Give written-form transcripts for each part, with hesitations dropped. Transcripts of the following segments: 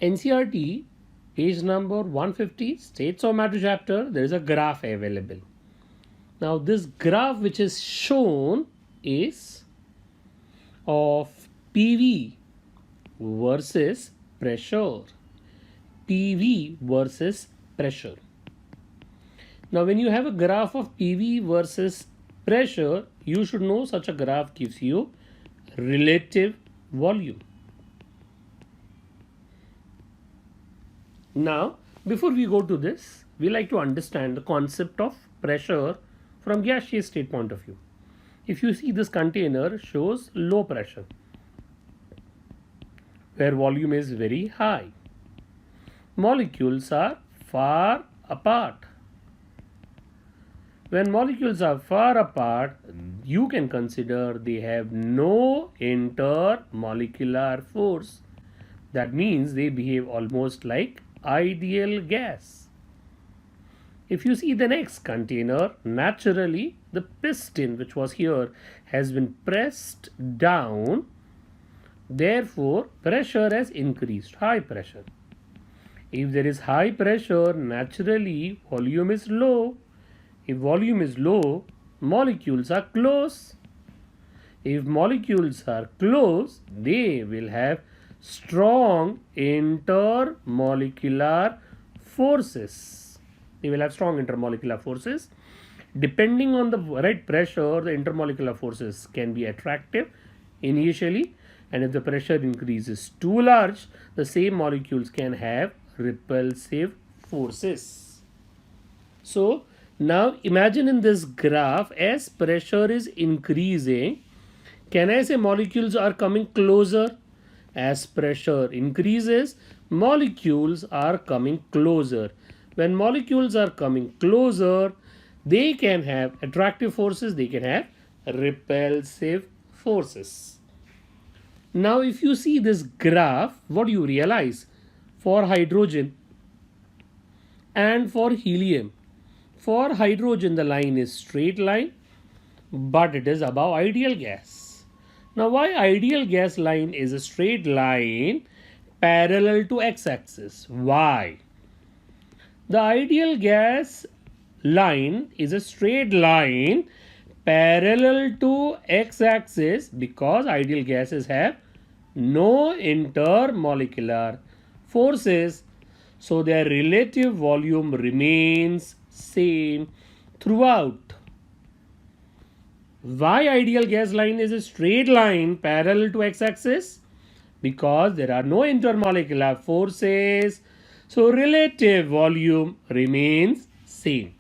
NCERT, page number 150, states of matter chapter, there is a graph available. Now, this graph which is shown is of PV versus pressure. PV versus pressure. Now, when you have a graph of PV versus pressure, you should know such a graph gives you relative volume. Now, before we go to this, we like to understand the concept of pressure from gaseous state point of view. If you see, this container shows low pressure where volume is very high. Molecules are far apart. When molecules are far apart, you can consider they have no intermolecular force. That means they behave almost like ideal gas. If you see the next container, naturally the piston which was here has been pressed down. Therefore, pressure has increased, high pressure. If there is high pressure, naturally volume is low. If volume is low, molecules are close. If molecules are close, they will have strong intermolecular forces. They will have strong intermolecular forces. Depending on the right pressure, the intermolecular forces can be attractive initially, and if the pressure increases too large, the same molecules can have repulsive forces. So, now imagine in this graph, as pressure is increasing, can I say molecules are coming closer? As pressure increases, molecules are coming closer. When molecules are coming closer, they can have attractive forces, they can have repulsive forces. Now, if you see this graph, what do you realize? For hydrogen and for helium, for hydrogen the line is straight line, but it is above ideal gas. Now, why ideal gas line is a straight line parallel to x-axis? Why? The ideal gas line is a straight line parallel to x-axis because ideal gases have no intermolecular forces, so their relative volume remains same throughout. Why ideal gas line is a straight line parallel to x-axis? Because there are no intermolecular forces, so relative volume remains same.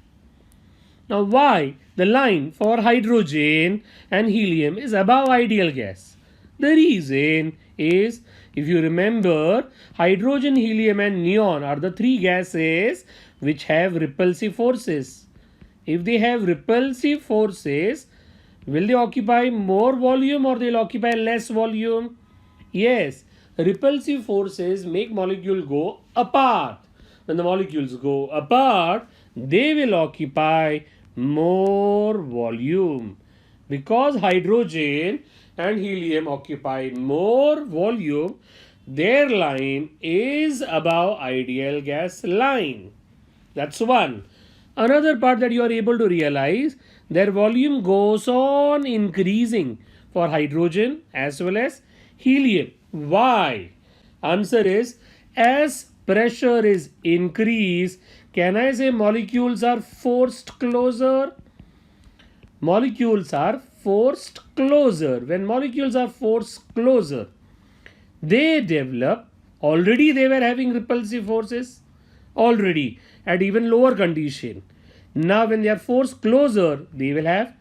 Now, why the line for hydrogen and helium is above ideal gas? The reason is, if you remember, hydrogen, helium and neon are the three gases which have repulsive forces. If they have repulsive forces, will they occupy more volume or they'll occupy less volume? Yes, repulsive forces make molecule go apart. When the molecules go apart, they will occupy more volume. Because hydrogen and helium occupy more volume, their line is above ideal gas line. That's one. Another part that you are able to realize, their volume goes on increasing for hydrogen as well as helium. Why? Answer is, as pressure is increased, can I say molecules are forced closer? Molecules are forced closer. When molecules are forced closer, they develop, already they were having repulsive forces, already at even lower condition. Now when they are forced closer, they will have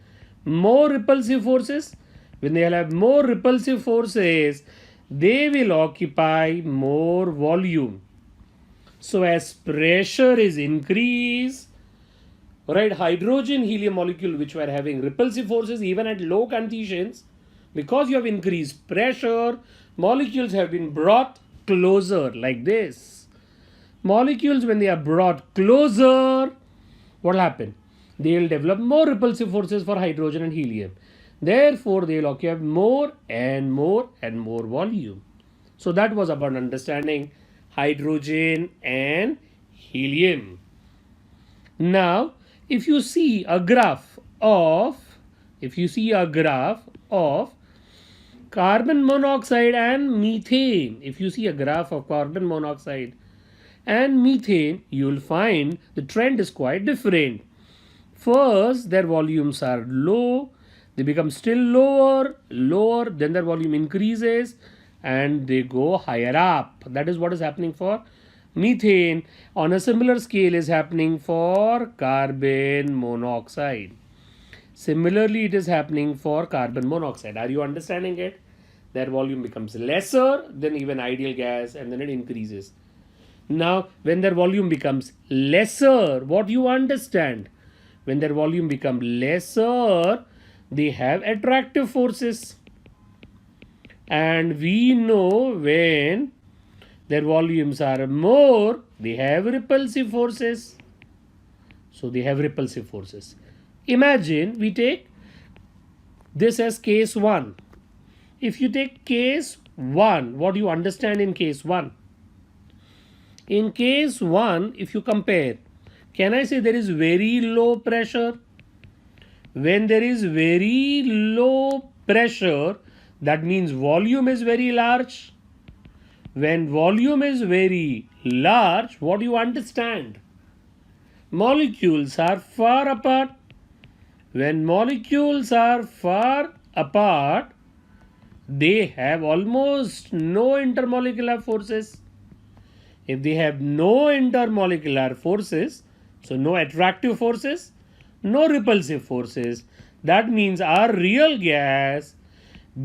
more repulsive forces. When they will have more repulsive forces, they will occupy more volume. So as pressure is increased, right, hydrogen helium molecule which were having repulsive forces even at low conditions, because you have increased pressure, molecules have been brought closer like this. Molecules, when they are brought closer, what will happen? They will develop more repulsive forces for hydrogen and helium. Therefore, they will occupy more and more and more volume. So that was about understanding hydrogen and helium. Now, if you see a graph of carbon monoxide and methane, if you see a graph of carbon monoxide and methane, you will find the trend is quite different. First, their volumes are low, they become still lower, then their volume increases and they go higher up. That is what is happening for methane. On a similar scale is happening for carbon monoxide. Similarly, it is happening for carbon monoxide. Are you understanding it? Their volume becomes lesser than even ideal gas and then it increases. Now, when their volume becomes lesser, what do you understand? When their volume becomes lesser, they have attractive forces. And we know when their volumes are more, they have repulsive forces. So they have repulsive forces. Imagine we take this as case 1. If you take case 1, what do you understand in case 1? In case 1, if you compare, can I say there is very low pressure? When there is very low pressure, that means volume is very large. When volume is very large, what do you understand? Molecules are far apart. When molecules are far apart, they have almost no intermolecular forces. If they have no intermolecular forces, so no attractive forces, no repulsive forces, that means our real gas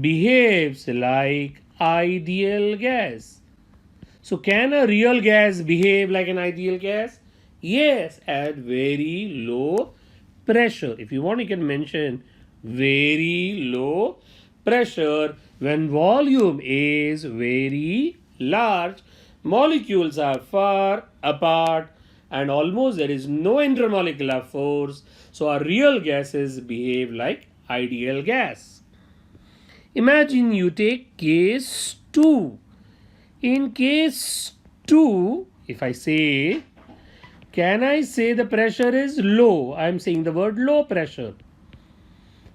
behaves like ideal gas. So can a real gas behave like an ideal gas? Yes, at very low pressure. If you want, you can mention very low pressure. When volume is very large, molecules are far apart and almost there is no intermolecular force. So our real gases behave like ideal gas. Imagine you take case 2. In case 2, if I say, can I say the pressure is low? I am saying the word low pressure.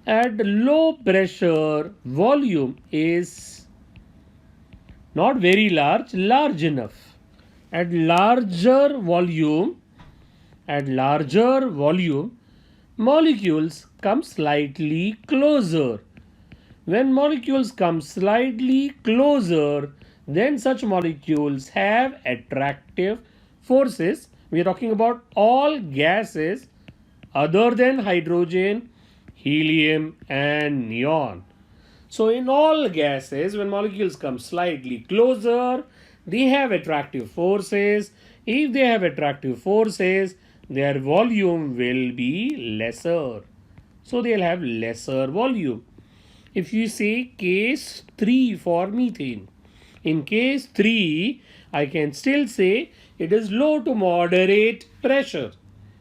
At low pressure, volume is not very large enough. At larger volume, molecules come slightly closer. When molecules come slightly closer, then such molecules have attractive forces. We are talking about all gases other than hydrogen, helium and neon. So in all gases, when molecules come slightly closer, they have attractive forces. If they have attractive forces, their volume will be lesser. So they'll have lesser volume. If you say case 3 for methane, in case 3, I can still say it is low to moderate pressure.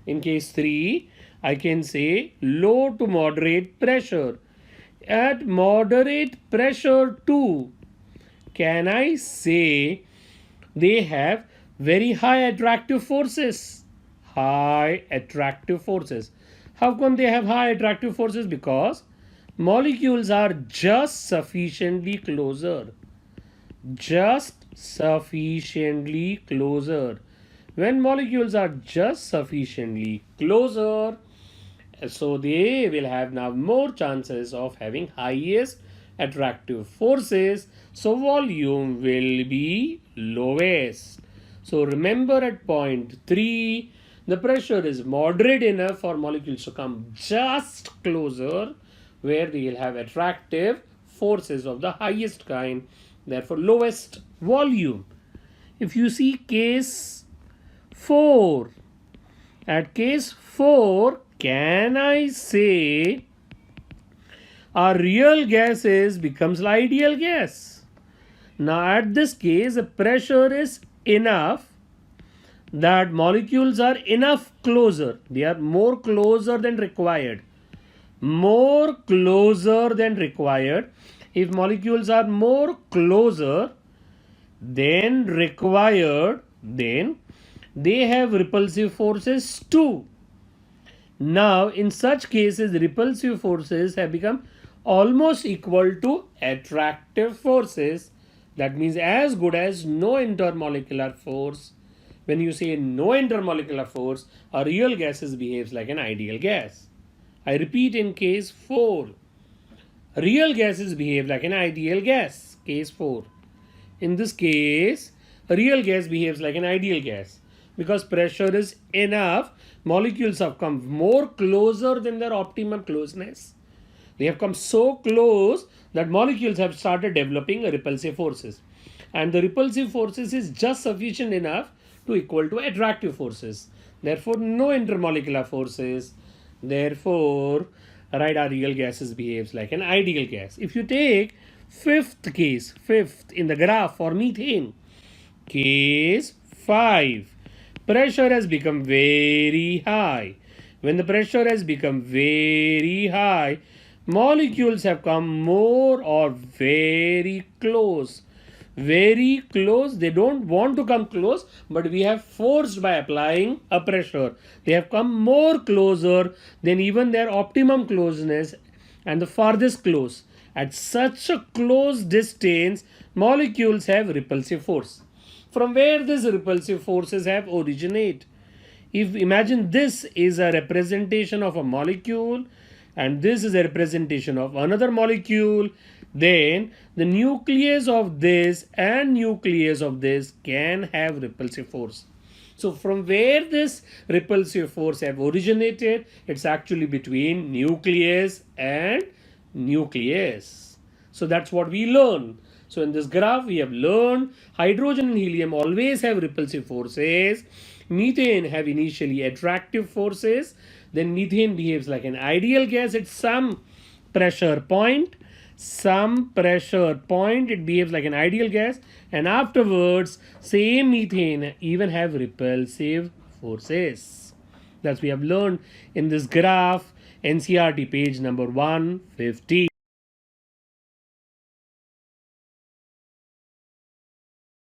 In case 3, I can say low to moderate pressure. At moderate pressure too, can I say they have very high attractive forces? High attractive forces. How come they have high attractive forces? Because molecules are just sufficiently closer. Just sufficiently closer. When molecules are just sufficiently closer, so they will have now more chances of having highest attractive forces. So volume will be lowest. So remember at point 3, the pressure is moderate enough for molecules to come just closer where they will have attractive forces of the highest kind, therefore lowest volume. If you see case 4, at case 4, can I say our real gases becomes ideal gas? Now at this case, the pressure is enough that molecules are enough closer. They are more closer than required. More closer than required. If molecules are more closer, then required, then they have repulsive forces too. Now, in such cases, repulsive forces have become almost equal to attractive forces. That means as good as no intermolecular force. When you say no intermolecular force, a real gas behaves like an ideal gas. I repeat in case 4. Real gases behave like an ideal gas. Case 4. In this case, a real gas behaves like an ideal gas. Because pressure is enough, molecules have come more closer than their optimum closeness. They have come so close that molecules have started developing repulsive forces. And the repulsive forces is just sufficient enough to equal to attractive forces. Therefore, no intermolecular forces. Therefore, right, our real gases behaves like an ideal gas. If you take fifth case, fifth in the graph for methane, case 5, pressure has become very high. When the pressure has become very high, molecules have come more or very close. Very close. They don't want to come close, but we have forced by applying a pressure. They have come more closer than even their optimum closeness and the farthest close. At such a close distance, molecules have repulsive force. From where these repulsive forces have originate? If imagine this is a representation of a molecule and this is a representation of another molecule, then the nucleus of this and nucleus of this can have repulsive force. So from where this repulsive force have originated, it's actually between nucleus and nucleus. So that's what we learn. So in this graph we have learned hydrogen and helium always have repulsive forces. Methane have initially attractive forces. Then methane behaves like an ideal gas at some pressure point. Some pressure point it behaves like an ideal gas, and afterwards same methane even have repulsive forces. That's we have learned in this graph, NCERT page number 150.